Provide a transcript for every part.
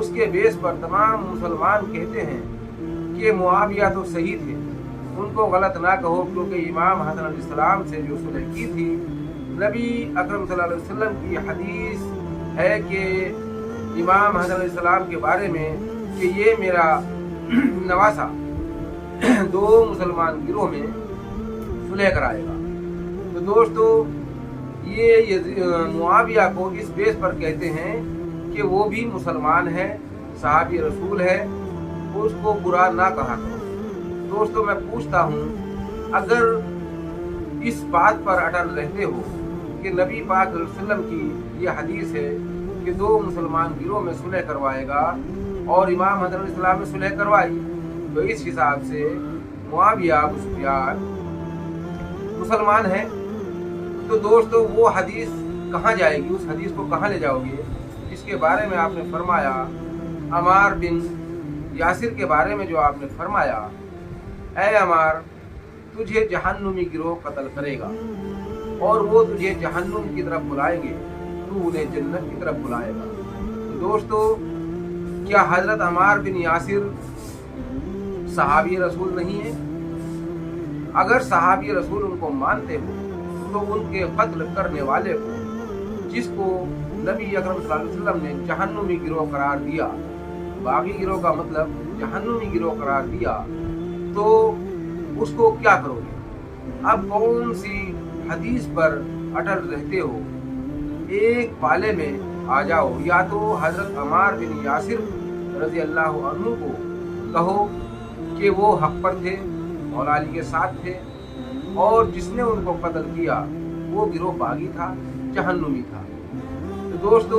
اس کے بیس پر تمام مسلمان کہتے ہیں کہ معاویہ تو صحیح تھے، ان کو غلط نہ کہو، کیونکہ امام حسن علیہ السلام سے جو صلح کی تھی، نبی اکرم صلی اللہ علیہ وسلم کی حدیث ہے کہ امام حسن علیہ السلام کے بارے میں کہ یہ میرا نواسا 2 مسلمان گروہ میں صلح کرائے گا۔ تو دوستو یہ معاویہ کو اس بیس پر کہتے ہیں کہ وہ بھی مسلمان ہے، صحابی رسول ہے، اس کو برا نہ کہا کرو۔ دوستو میں پوچھتا ہوں، اگر اس بات پر اٹل رہتے ہو کہ نبی پاک صلی اللہ علیہ وسلم کی یہ حدیث ہے کہ 2 مسلمان گروہ میں صلح کروائے گا اور امام حسن علیہ السلام نے صلح کروائی، تو اس حساب سے معاویہ ابو سفیان مسلمان ہے، تو دوستو وہ حدیث کہاں جائے گی؟ اس حدیث کو کہاں لے جاؤ گے جس کے بارے میں آپ نے فرمایا، عمار بن یاسر کے بارے میں جو آپ نے فرمایا، اے عمار تجھے جہنمی گروہ قتل کرے گا اور وہ تجھے جہنم کی طرف بلائیں گے، تو انہیں جنت کی طرف بلائے گا۔ دوستو کیا حضرت عمار بن یاسر صحابی رسول نہیں ہے؟ اگر صحابی رسول ان کو مانتے ہو تو ان کے قتل کرنے والے کو، جس کو نبی اکرم صلی اللہ علیہ وسلم نے جہنمی گروہ قرار دیا، باغی گروہ کا مطلب جہنمی گروہ قرار دیا، تو اس کو کیا کرو گے؟ اب کون سی حدیث پر اٹل رہتے ہو؟ ایک پالے میں آ جاؤ، یا تو حضرت عمار بن یاسر رضی اللہ عنہ کو کہو کہ وہ حق پر تھے، مولا علی کے ساتھ تھے، اور جس نے ان کو قتل کیا وہ گروہ باغی تھا، جہنمی تھا۔ تو دوستو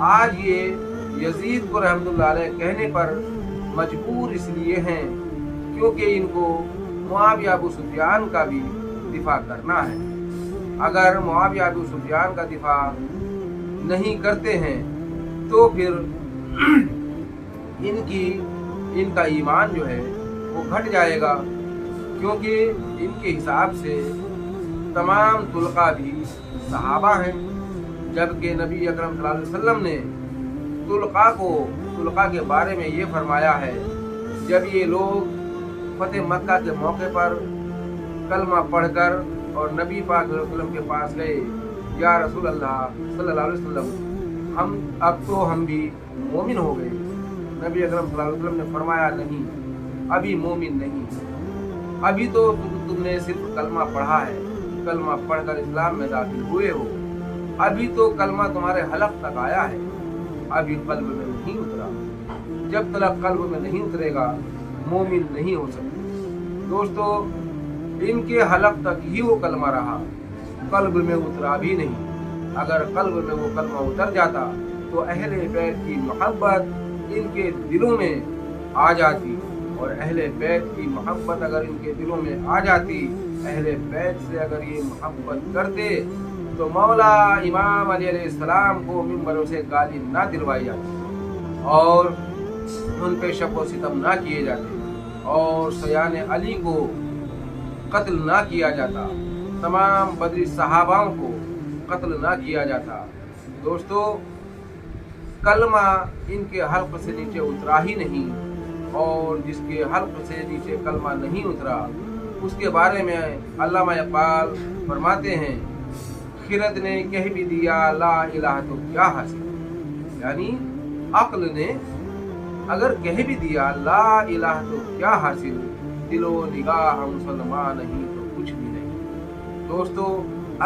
آج یہ یزید کو رحمۃ اللہ علیہ کہنے پر مجبور اس لیے ہیں کیونکہ ان کو معاویہ ابو سفیان کا بھی دفاع کرنا ہے۔ اگر معاویہ ابو سفیان کا دفاع نہیں کرتے ہیں تو پھر ان کا ایمان جو ہے وہ گھٹ جائے گا، کیونکہ ان کے حساب سے تمام طلقاء بھی صحابہ ہیں، جبکہ نبی اکرم صلی اللہ علیہ وسلم نے طلقاء کے بارے میں یہ فرمایا ہے، جب یہ لوگ فتح مکہ کے موقع پر کلمہ پڑھ کر اور نبی پاک صلی اللہ علیہ وسلم کے پاس گئے، یا رسول اللہ صلی اللہ علیہ وسلم اب تو ہم بھی مومن ہو گئے، نبی اکرم صلی اللہ علیہ وسلم نے فرمایا نہیں، ابھی مومن نہیں، ابھی تو تم نے صرف کلمہ پڑھا ہے، کلمہ پڑھ کر اسلام میں داخل ہوئے ہو، ابھی تو کلمہ تمہارے حلق تک آیا ہے، ابھی قلب میں نہیں اترا، جب تک قلب میں نہیں اترے گا مومن نہیں ہو سکتے۔ دوستو ان کے حلق تک ہی وہ کلمہ رہا، قلب میں اترا بھی نہیں۔ اگر قلب میں وہ کلمہ اتر جاتا تو اہل بیت کی محبت ان کے دلوں میں آ جاتی، اور اہل بیت کی محبت اگر ان کے دلوں میں آ جاتی، اہل بیت سے اگر یہ محبت کرتے تو مولا امام علی علیہ السلام کو منبروں سے گالی نہ دلوائی جاتی، اور ان پہ شک و ستم نہ کیے جاتے، اور سیان علی کو قتل نہ کیا جاتا، تمام بدری صحاباؤں کو قتل نہ کیا جاتا۔ دوستو کلمہ ان کے حلق سے نیچے اترا ہی نہیں، اور جس کے حلق سے نیچے کلمہ نہیں اترا اس کے بارے میں علامہ اقبال فرماتے ہیں، خرد نے کہہ بھی دیا لا الہ تو کیا حاصل، یعنی عقل نے اگر کہہ بھی دیا لا الہ تو کیا حاصل، دل و نگاہ مسلمان نہیں تو کچھ بھی نہیں۔ دوستو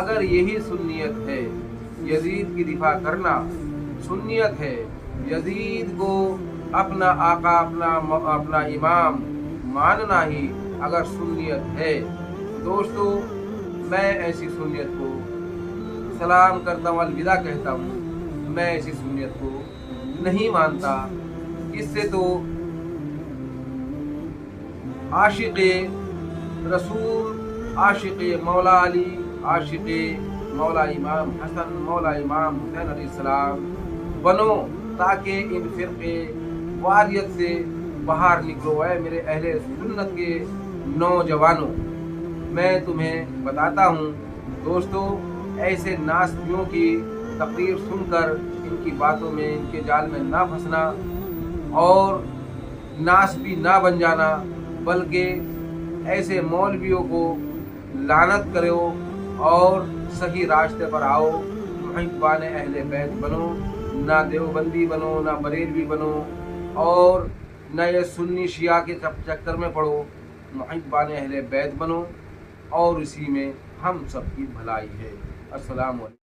اگر یہی سنیت ہے، یزید کی دفاع کرنا سنیت ہے، یزید کو اپنا آقا اپنا امام ماننا ہی اگر سنیت ہے، دوستو میں ایسی سنیت کو سلام کرتا ہوں، الوداع کہتا ہوں، میں ایسی سنیت کو نہیں مانتا۔ اس سے تو عاشق رسول، عاشق مولا علی، عاشق مولا امام حسن، مولا امام حسین علیہ السلام بنو، تاکہ ان فرقے واریت سے باہر نکلو۔ اے میرے اہل سنت کے نوجوانوں، میں تمہیں بتاتا ہوں دوستو، ایسے ناسبیوں کی تقریر سن کر ان کی باتوں میں، ان کے جال میں نہ پھنسنا اور ناس بھی نہ بن جانا، بلکہ ایسے مولویوں کو لعنت کرو اور صحیح راستے پر آؤ، محبان اہل بیت بنو، نہ دیوبندی بنو، نہ بریلوی بنو اور نہ یہ سنی شیعہ کے چکر میں پڑو، محبان اہل بیت بنو اور اسی میں ہم سب کی بھلائی ہے۔ السلام علیکم۔